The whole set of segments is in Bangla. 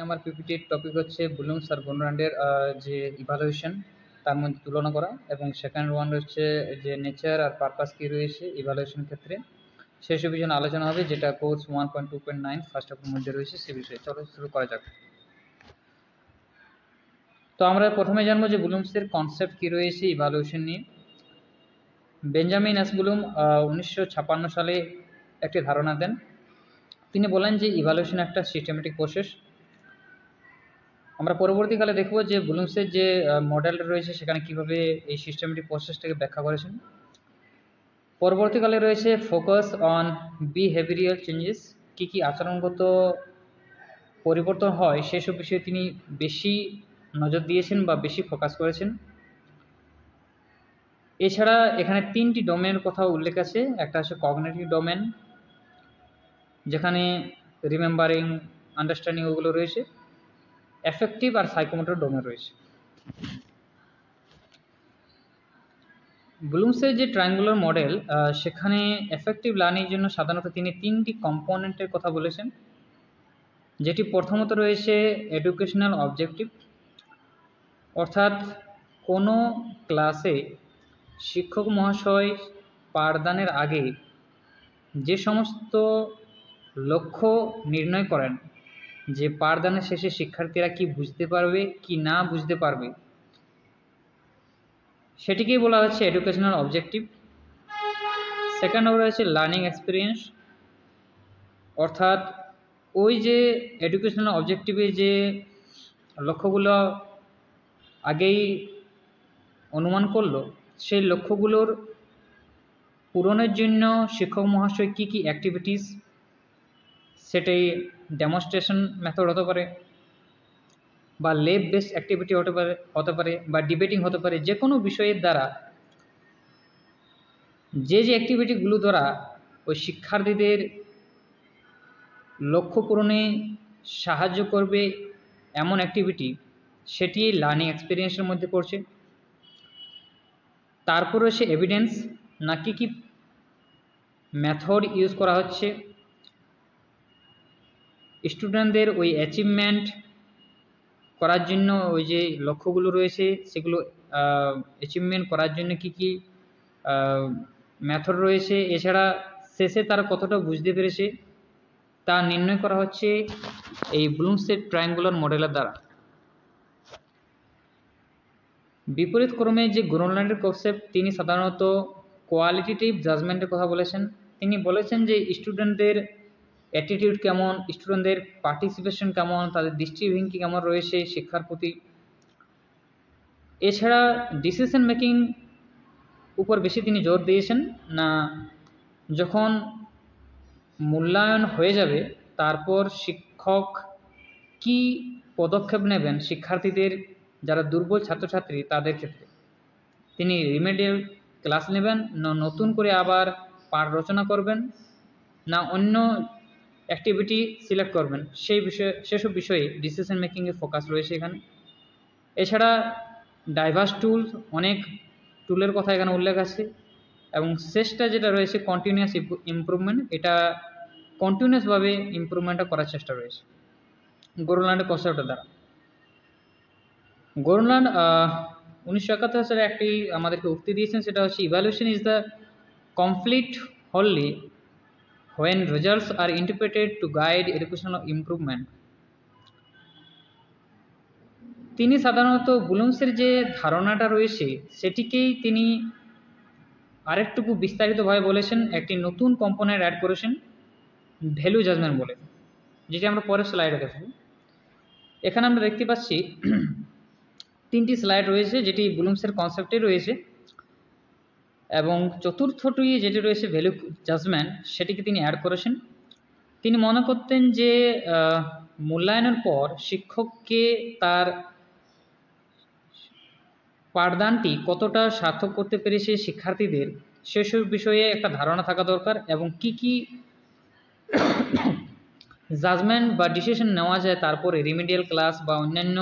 আমার পিপিটির টপিক হচ্ছে ব্লুমস আর বর্নল্যান্ডের যে ইভালুয়েশন তার মধ্যে তুলনা করা, এবং সেকেন্ড ওয়ান হচ্ছে যে নেচার আর পারপাস কী রয়েছে ইভালুয়েশন ক্ষেত্রে সেসব বিষয়ে আলোচনা হবে, যেটা কোর্স 1.2.9 ফার্স্ট হাফের মধ্যে রয়েছে সে বিষয়ে। চলো শুরু করা যাক। তো আমরা প্রথমে জানবো যে ব্লুমসের কনসেপ্ট কী রয়েছে ইভালুয়েশন নিয়ে। বেঞ্জামিন এস ব্লুম 1956 সালে একটি ধারণা দেন। তিনি বলেন যে ইভালুয়েশন একটা সিস্টেমেটিক প্রসেস। আমরা পরবর্তীকালে দেখব যে ব্লুমসের যে মডেলটা রয়েছে সেখানে কিভাবে এই সিস্টেমেটিক প্রসেসটাকে ব্যাখ্যা করেছেন। পরবর্তীকালে রয়েছে ফোকাস অন বিহেভিয়ারাল চেঞ্জেস, কী কী আচরণগত পরিবর্তন হয় সেসব বিষয়ে তিনি বেশি নজর দিয়েছেন বা বেশি ফোকাস করেছেন। এছাড়া এখানে তিনটি ডোমেনের কথা উল্লেখ আছে। একটা হচ্ছে কগনিটিভ ডোমেন, যেখানে রিমেম্বারিং, আন্ডারস্ট্যান্ডিং ওগুলো রয়েছে। এফেক্টিভ আর সাইকোমোটর ডোমেন রয়েছে। ব্লুমসের যে ট্রায়াঙ্গুলার মডেল, সেখানে এফেক্টিভ লার্নিংয়ের জন্য সাধারণত তিনি তিনটি কম্পোনেন্টের কথা বলেছেন, যেটি প্রথমত রয়েছে এডুকেশনাল অবজেক্টিভ, অর্থাৎ কোনো ক্লাসে শিক্ষক মহাশয় পাঠদানের আগে যে সমস্ত লক্ষ্য নির্ণয় করেন, যে পাঠদানের শেষে শিক্ষার্থীরা কি বুঝতে পারবে কি না বুঝতে পারবে, সেটিকেই বলা হচ্ছে এডুকেশনাল অবজেক্টিভ। সেকেন্ড নম্বর হচ্ছে লার্নিং এক্সপিরিয়েন্স, অর্থাৎ ওই যে এডুকেশনাল অবজেক্টিভে যে লক্ষ্যগুলো আগেই অনুমান করলো, সেই লক্ষ্যগুলোর পূরণের জন্য শিক্ষক মহাশয় কী কী অ্যাক্টিভিটিস, সেটাই ডেমনস্ট্রেশন মেথড হতে পারে, বা ল্যাব বেসড অ্যাক্টিভিটি হতে পারে বা ডিবেটিং হতে পারে, যে কোনো বিষয়ের দ্বারা যে অ্যাক্টিভিটিগুলো দ্বারা ওই শিক্ষার্থীদের লক্ষ্য পূরণে সাহায্য করবে এমন অ্যাক্টিভিটি, সেটি লার্নিং এক্সপিরিয়েন্সের মধ্যে পড়ছে। তারপর হচ্ছে এভিডেন্স, না কি মেথড ইউজ করা হচ্ছে স্টুডেন্টদের ওই অ্যাচিভমেন্ট করার জন্য, ওই যে লক্ষ্যগুলো রয়েছে সেগুলো অ্যাচিভমেন্ট করার জন্য কি মেথড রয়েছে। এছাড়া শেষে তারা কতটা বুঝতে পেরেছে তা নির্ণয় করা হচ্ছে এই ব্লুমসের ট্রায়াঙ্গুলার মডেলের দ্বারা। বিপরীত ক্রমে যে বর্নল্যান্ডের কনসেপ্ট, তিনি সাধারণত কোয়ালিটেটিভ জাজমেন্টের কথা বলেছেন। তিনি বলেছেন যে স্টুডেন্টদের অ্যাটিটিউড কেমন, স্টুডেন্টদের পার্টিসিপেশন কেমন, তাদের দৃষ্টিভঙ্গি কেমন রয়েছে শিক্ষার প্রতি। এছাড়া ডিসিশন মেকিং উপর বেশি তিনি জোর দিয়েছেন না, যখন মূল্যায়ন হয়ে যাবে তারপর শিক্ষক কি পদক্ষেপ নেবেন শিক্ষার্থীদের যারা দুর্বল ছাত্রছাত্রী তাদের ক্ষেত্রে। তিনি রিমেডিয়াল ক্লাস নেবেন না নতুন করে আবার পাঠ রচনা করবেন, না অন্য অ্যাক্টিভিটি সিলেক্ট করবেন, সেসব বিষয়ে ডিসিশন মেকিংয়ে ফোকাস রয়েছে এখানে। এছাড়া ডাইভার্স টুলস, অনেক টুলের কথা এখানে উল্লেখ আছে। এবং শেষটা যেটা রয়েছে কন্টিনিউয়াস ইমপ্রুভমেন্ট, এটা কন্টিনিউয়াসভাবে ইমপ্রুভমেন্টটা করার চেষ্টা রয়েছে বর্নল্যান্ডের কনসেপ্টের দ্বারা। বর্নল্যান্ড 1971 সালে একটি আমাদেরকে উক্তি দিয়েছেন, সেটা হচ্ছে evaluation is the complete wholly when results are interpreted to guide educational improvement। তিনি সাধারণত ব্লুমসের যে ধারণাটা রয়েছে সেটিকেই তিনি আরেকটুকু বিস্তারিতভাবে বলেছেন, একটি নতুন কম্পোনেন্ট অ্যাড করেছেন ভ্যালু জাজমেন্ট বলে, যেটি আমরা পরের স্লাইডে দেখব। এখানে আমরা দেখতে পাচ্ছি তিনটি স্লাইড রয়েছে যেটি ব্লুমসের কনসেপ্টে রয়েছে, এবং চতুর্থটি যেটি রয়েছে ভ্যালু জাজমেন্ট, সেটিকে তিনি অ্যাড করেছেন। তিনি মনে করতেন যে মূল্যায়নের পর শিক্ষককে তার পাঠদানটি কতটা সার্থক করতে পেরেছে শিক্ষার্থীদের, সেসব বিষয়ে একটা ধারণা থাকা দরকার, এবং কি জাজমেন্ট বা ডিসিশন নেওয়া যায় তারপরে রিমিডিয়াল ক্লাস বা অন্যান্য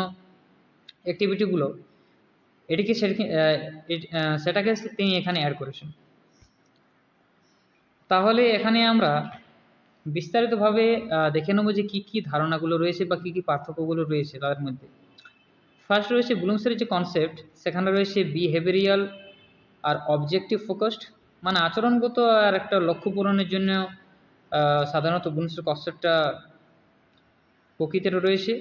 অ্যাক্টিভিটিগুলো, সেটাকে তিনি এখানে অ্যাড করেছেন। তাহলে এখানে আমরা বিস্তারিতভাবে দেখে নেব যে কী কী ধারণাগুলো রয়েছে বা কী কী পার্থক্যগুলো রয়েছে তাদের মধ্যে। ফার্স্ট রয়েছে ব্লুমসের যে কনসেপ্ট, সেখানে রয়েছে বিহেভিয়ারিয়াল আর অবজেক্টিভ ফোকাসড, মানে আচরণগত আর একটা লক্ষ্য পূরণের জন্য সাধারণত ব্লুমসের কনসেপ্টটা প্রকৃতির রয়েছে।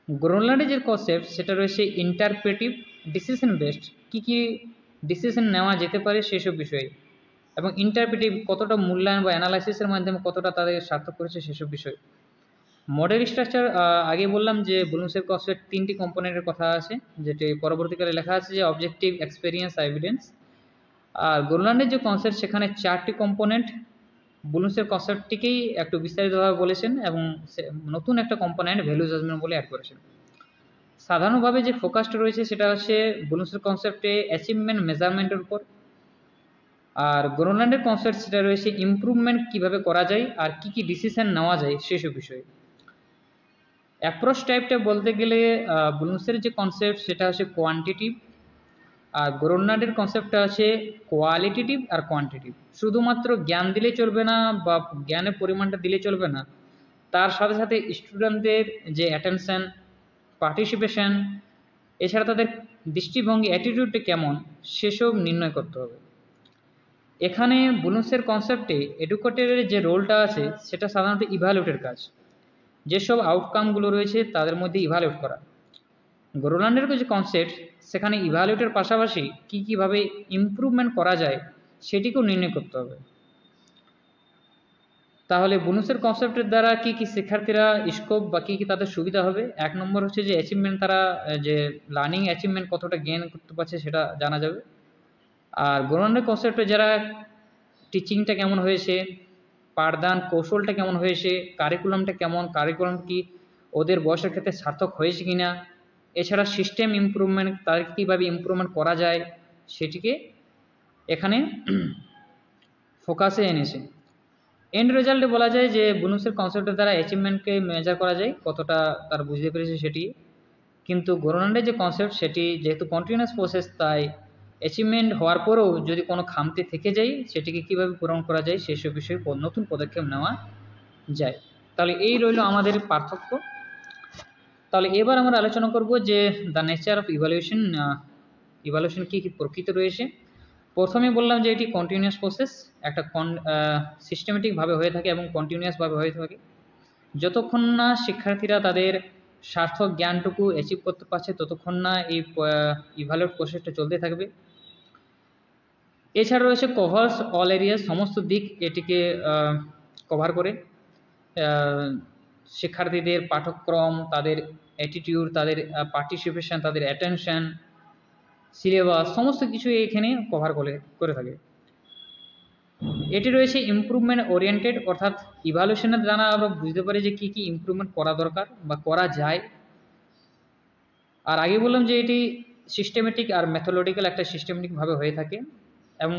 গ্রোনল্যান্ডের যে কনসেপ্ট সেটা রয়েছে ইন্টারপ্রেটিভ ডিসিশন বেসড, কী কী ডিসিশন নেওয়া যেতে পারে সেসব বিষয়ে, এবং ইন্টারপ্রেটিভ কতটা মূল্যায়ন বা অ্যানালাইসিসের মাধ্যমে কতটা তাদের সার্থক করেছে সেসব বিষয়। মডেল স্ট্রাকচার, আগে বললাম যে ব্লুমসের কনসেপ্ট 3টি কম্পোনেন্টের কথা আছে, যেটি পরবর্তীকালে লেখা আছে যে অবজেক্টিভ, এক্সপেরিয়েন্স, এভিডেন্স। আর গ্রোনল্যান্ডের যে কনসেপ্ট সেখানে 4টি কম্পোনেন্ট, ব্লুমসের কনসেপ্টটিকেই একটু বিস্তারিতভাবে বলেছেন এবং নতুন একটা কম্পোনেন্ট ভ্যালু জাজমেন্ট বলে অ্যাড করেছেন। সাধারণভাবে যে ফোকাসটা রয়েছে সেটা হচ্ছে ব্লুমসের কনসেপ্টে অ্যাচিভমেন্ট মেজারমেন্টের উপর, আর গ্রোনল্যান্ডের কনসেপ্ট সেটা রয়েছে ইমপ্রুভমেন্ট কীভাবে করা যায় আর কী কী ডিসিশন নেওয়া যায় সেসব বিষয়ে। অ্যাপ্রোচ টাইপটা বলতে গেলে ব্লুমসের যে কনসেপ্ট সেটা হচ্ছে কোয়ান্টিটিভ, আর গ্রোনল্যান্ডের কনসেপ্টটা আছে কোয়ালিটেটিভ আর কোয়ান্টিটিভ। শুধুমাত্র জ্ঞান দিলে চলবে না বা জ্ঞানের পরিমাণটা দিলে চলবে না, তার সাথে সাথে স্টুডেন্টদের যে অ্যাটেনশন, পার্টিসিপেশন, এছাড়া তাদের দৃষ্টিভঙ্গি, অ্যাটিটিউডটা কেমন সেসব নির্ণয় করতে হবে। এখানে ব্লুমসের কনসেপ্টে এডুকেটরের যে রোলটা আছে সেটা সাধারণত ইভ্যালুয়েটের কাজ, যেসব আউটকামগুলো রয়েছে তাদের মধ্যে ইভ্যালুয়েট করা। গ্রোনল্যান্ডের যে কনসেপ্ট সেখানে ইভ্যালুয়েটের পাশাপাশি কীভাবে ইমপ্রুভমেন্ট করা যায় সেটিকেও নির্ণয় করতে হবে। তাহলে ব্লুমসের কনসেপ্টের দ্বারা কী কী শিক্ষার্থীরা স্কোপ বা কী কী তাদের সুবিধা হবে, 1 নম্বর হচ্ছে যে অ্যাচিভমেন্ট, তারা যে লার্নিং অ্যাচিভমেন্ট কতটা গেইন করতে পারছে সেটা জানা যাবে। আর গ্রোনল্যান্ডের কনসেপ্টে যারা টিচিংটা কেমন হয়েছে, পাঠদান কৌশলটা কেমন হয়েছে, কারিকুলামটা কেমন, কারিকুলাম কি ওদের বয়সের ক্ষেত্রে সার্থক হয়েছে কি না, এছাড়া সিস্টেম ইমপ্রুভমেন্ট, তাদের কীভাবে ইমপ্রুভমেন্ট করা যায় সেটিকে এখানে ফোকাসে এনেছে। এন্ড রেজাল্টে বলা যায় যে ব্লুমসের কনসেপ্টের দ্বারা অ্যাচিভমেন্টকে মেজার করা যায় কতটা তার বুঝতে পেরেছে সেটি, কিন্তু গ্রোনল্যান্ডের যে কনসেপ্ট সেটি যেহেতু কন্টিনিউয়াস প্রসেস, তাই অ্যাচিভমেন্ট হওয়ার পরেও যদি কোনো খামতি থেকে যায় সেটিকে কীভাবে পূরণ করা যায় সেসব বিষয়ে নতুন পদক্ষেপ নেওয়া যায়। তাহলে এই রইল আমাদের পার্থক্য। তাহলে এবার আমরা আলোচনা করব যে the nature of evaluation, evaluation কী কী প্রকৃতি রয়েছে। প্রথমে বললাম যে এটি কন্টিনিউয়াস প্রসেস, একটা সিস্টেমেটিকভাবে হয়ে থাকে এবং কন্টিনিউয়াসভাবে হয়ে থাকে। যতক্ষণ না শিক্ষার্থীরা তাদের সার্থক জ্ঞানটুকু অ্যাচিভ করতে পারছে ততক্ষণ না এই ইভ্যালুয়েট প্রসেসটা চলতে থাকবে। এছাড়া রয়েছে কভার্স অল এরিয়াস, সমস্ত দিক এটিকে কভার করে। শিক্ষার্থীদের পাঠ্যক্রম, তাদের অ্যাটিটিউড, তাদের পার্টিসিপেশন, তাদের অ্যাটেনশন, সিলেবাস, সমস্ত কিছু এখানে কভার করে থাকে। এটি রয়েছে ইমপ্রুভমেন্ট ওরিয়েন্টেড, অর্থাৎ ইভ্যালুয়েশনের দ্বারা আমরা বুঝতে পারি যে কী কী ইমপ্রুভমেন্ট করা দরকার বা করা যায়। আর আগে বললাম যে এটি সিস্টেমেটিক আর মেথোলজিক্যাল, একটা সিস্টেমেটিকভাবে হয়ে থাকে। এবং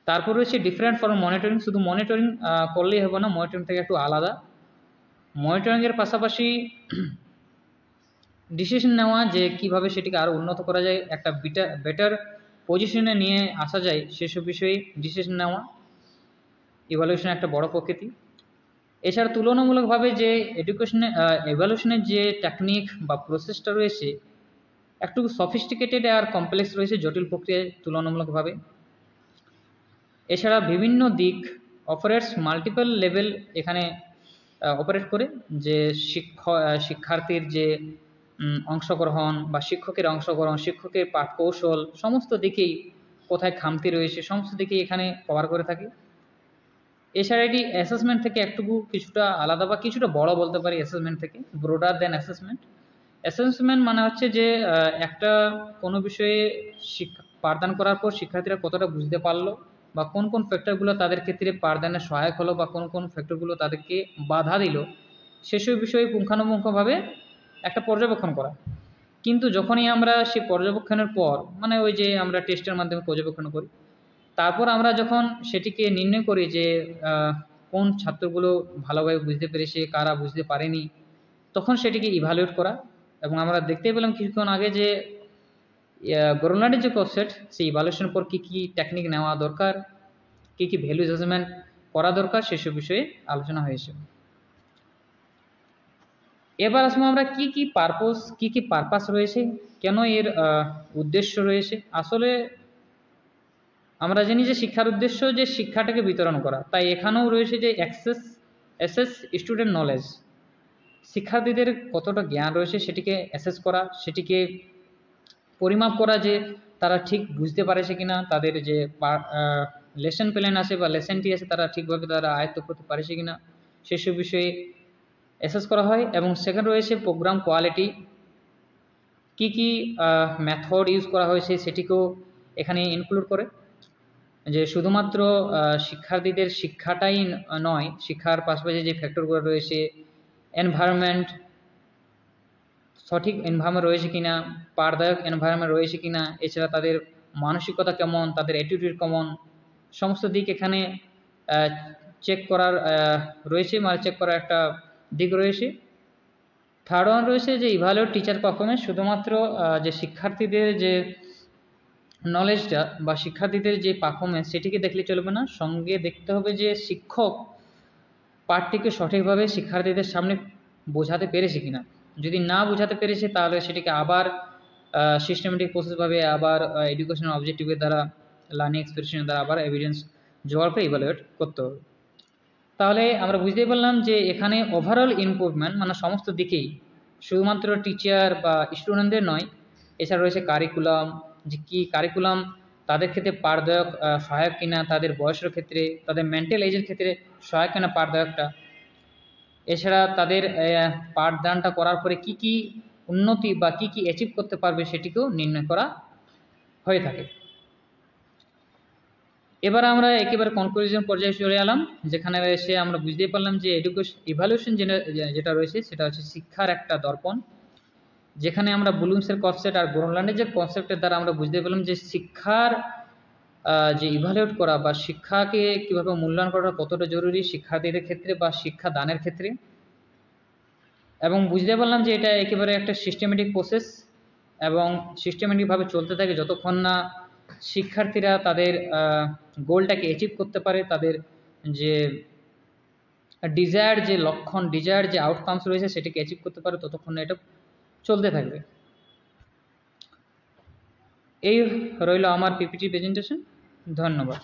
তারপর রয়েছে ডিফারেন্ট ফর মনিটরিং, শুধু মনিটরিং করলেই হবে না, মনিটরিং থেকে একটু আলাদা। মনিটরিংয়ের পাশাপাশি ডিসিশন নেওয়া যে কীভাবে সেটিকে আরও উন্নত করা যায়, একটা বেটার পজিশনে নিয়ে আসা যায় সেসব বিষয়ে ডিসিশন নেওয়া ইভ্যালুয়েশনের একটা বড় প্রকৃতি। এছাড়া তুলনামূলকভাবে যে ইভ্যালুয়েশনের যে টেকনিক বা প্রসেসটা রয়েছে একটু সফিস্টিকেটেড আর কমপ্লেক্স রয়েছে, জটিল প্রক্রিয়ায় তুলনামূলকভাবে। এছাড়া বিভিন্ন দিক অপারেটস মাল্টিপল লেভেল এখানে অপারেট করে, যে শিক্ষার্থীর যে অংশগ্রহণ বা শিক্ষকের অংশগ্রহণ, শিক্ষকের পাঠ কৌশল, সমস্ত দিকেই কোথায় খামতি রয়েছে সমস্ত দিকেই এখানে কভার করে থাকে। এছাড়া এটি অ্যাসেসমেন্ট থেকে একটুকু কিছুটা আলাদা বা কিছুটা বড় বলতে পারি, অ্যাসেসমেন্ট থেকে ব্রডার দেন অ্যাসেসমেন্ট। অ্যাসেসমেন্ট মানে হচ্ছে যে একটা কোনো বিষয়ে পাঠদান করার পর শিক্ষার্থীরা কতটা বুঝতে পারলো বা কোন কোন ফ্যাক্টরগুলো তাদের ক্ষেত্রে পাঠদানে সহায়ক হলো বা কোন কোন ফ্যাক্টরগুলো তাদেরকে বাধা দিল সেসব বিষয়ে পুঙ্খানুপুঙ্খভাবে একটা পর্যবেক্ষণ করা। কিন্তু যখনই আমরা সেই পর্যবেক্ষণের পর, মানে ওই যে আমরা টেস্টের মাধ্যমে পর্যবেক্ষণ করি, তারপর আমরা যখন সেটিকে নির্ণয় করি যে কোন ছাত্রগুলো ভালোভাবে বুঝতে পেরেছে, কারা বুঝতে পারেনি, তখন সেটিকে ইভ্যালুয়েট করা। এবং আমরা দেখতে পেলাম কিছুক্ষণ আগে যে গ্রোনল্যান্ডের যে কনসেপ্ট, সেই ইভ্যালুয়েশনের পর কী কী টেকনিক নেওয়া দরকার, কী কী ভ্যালু জাজমেন্ট করা দরকার সেসব বিষয়ে আলোচনা হয়েছে। এবার আসবো আমরা কি কি পারপাস রয়েছে, কেন এর উদ্দেশ্য রয়েছে। আসলে আমরা জানি যে শিক্ষার উদ্দেশ্য যে শিক্ষাটাকে বিতরণ করা, তাই এখানেও রয়েছে যে অ্যাসেস স্টুডেন্ট নলেজ, শিক্ষার্থীদের কতটা জ্ঞান রয়েছে সেটিকে অ্যাসেস করা, সেটিকে পরিমাপ করা যে তারা ঠিক বুঝতে পারেছে কিনা, তাদের যে লেসন প্ল্যান আছে বা লেসনটি আছে তারা ঠিকভাবে তারা আয়ত্ত করতে পারেছে কিনা সেসব বিষয়ে অ্যাসেস করা হয়। এবং সেকেন্ড রয়েছে প্রোগ্রাম কোয়ালিটি, কি মেথড ইউজ করা হয়েছে সেটিকেও এখানে ইনক্লুড করে, যে শুধুমাত্র শিক্ষার্থীদের শিক্ষাটাই নয়, শিক্ষার পাশাপাশি যে ফ্যাক্টরগুলো রয়েছে, এনভায়রনমেন্ট, সঠিক এনভায়রনমেন্ট রয়েছে কিনা, পাঠদায়ক এনভায়রনমেন্ট রয়েছে কিনা, এছাড়া তাদের মানসিকতা কেমন, তাদের অ্যাটিটিউড কেমন, সমস্ত দিক এখানে চেক করার রয়েছে, মানে চেক করার একটা দিক রয়েছে। থার্ড ওয়ান রয়েছে যে ইভালুয়েট টিচার পারফরমেন্স, শুধুমাত্র যে শিক্ষার্থীদের যে নলেজটা বা শিক্ষার্থীদের যে পারফরমেন্স সেটিকে দেখলে চলবে না, সঙ্গে দেখতে হবে যে শিক্ষক পাঠটিকে সঠিকভাবে শিক্ষার্থীদের সামনে বোঝাতে পেরেছে কিনা। যদি না বোঝাতে পেরেছে তাহলে সেটিকে আবার সিস্টেমেটিক প্রসেসভাবে আবার এডুকেশনাল অবজেক্টিভের দ্বারা, লার্নিং এক্সপেরিয়েন্সের দ্বারা আবার এভিডেন্স জোগাড় করে ইভালুয়েট করতে হবে। তাহলে আমরা বুঝতেই পারলাম যে এখানে ওভারঅল ইমপ্রুভমেন্ট মানে সমস্ত দিকেই, শুধুমাত্র টিচার বা স্টুডেন্টদের নয়, এছাড়া রয়েছে কারিকুলাম, যে কী কারিকুলাম তাদের ক্ষেত্রে পাঠদায়ক সহায়ক কিনা, তাদের বয়সের ক্ষেত্রে, তাদের মেন্টাল এজের ক্ষেত্রে সহায়ক কিনা পাঠদায়কটা, এছাড়া তাদের পাঠদানটা করার পরে কি উন্নতি বা কি অ্যাচিভ করতে পারবে সেটিকেও নির্ণয় করা হয়ে থাকে। এবার আমরা একেবারে কনক্লুশন পর্যায়ে চলে এলাম, যেখানে এসে আমরা বুঝতেই পারলাম যে ইভ্যালুয়েশন যেটা রয়েছে সেটা হচ্ছে শিক্ষার একটা দর্পণ, যেখানে আমরা ব্লুমসের কনসেপ্ট আর গ্রোনল্যান্ডের যে কনসেপ্টের দ্বারা আমরা বুঝতে পারলাম যে শিক্ষার যে ইভ্যালুয়েট করা বা শিক্ষাকে কীভাবে মূল্যায়ন করা কতটা জরুরি শিক্ষার্থীদের ক্ষেত্রে বা শিক্ষা দানের ক্ষেত্রে, এবং বুঝতে পারলাম যে এটা একেবারে একটা সিস্টেমেটিক প্রসেস এবং সিস্টেমেটিকভাবে চলতে থাকে যতক্ষণ না শিক্ষার্থীরা তাদের গোলটাকে অ্যাচিভ করতে পারে, তাদের যে ডিজায়ার যে লক্ষণ, ডিজায়ার যে আউটকামস রয়েছে সেটাকে অ্যাচিভ করতে পারে, ততক্ষণ এটা চলতে থাকবে। এই রইল আমার পিপিটি প্রেজেন্টেশন। ধন্যবাদ।